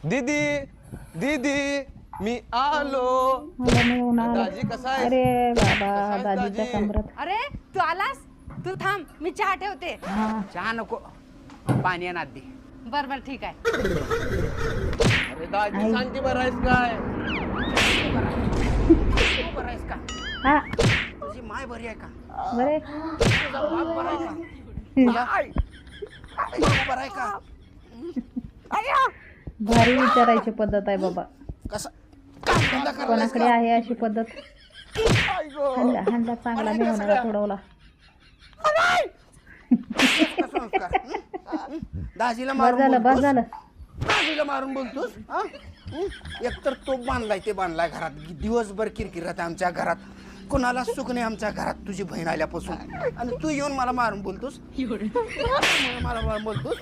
दीदी दीदी मी आलो. मला नाही होणार. दाजी कसा आहे? अरे बाबा आहेस, दाजीच्या दाजी? कमरात. अरे तू आलास. तू थांब मी चहा ठेवते. हा चहा नको, पाणी आणा दे. बर बर ठीक आहे. अरे दाजी सांग की बरं आहेस काय? तू बरं आहेस का? हा तुझी माय बरी आहे का? बरे तुझा बाप बरा आहे का? तुझा बाबा बरा आहे का? भारी विचारायची पद्धत आहे बाबा. कसा काम धंदा करायलास कोणाकडे का? आहे अशी पद्धत? हांडा हांडा चांगला मी होणार सोडवला. कसं संस्कार? हं? दाजीला बस मारून झालं बस बोलतोस? झालं. दाजीला मारून बोलतोस हं? एकतर तो बांधलाय घरात, दिवसभर किरकिर राहते आमच्या घरात, कोणाला सुख नाही आमच्या घरात तुझी बहीण आल्यापासून, आणि तू येऊन मला मारून बोलतोस. मला मारून बोलतोस.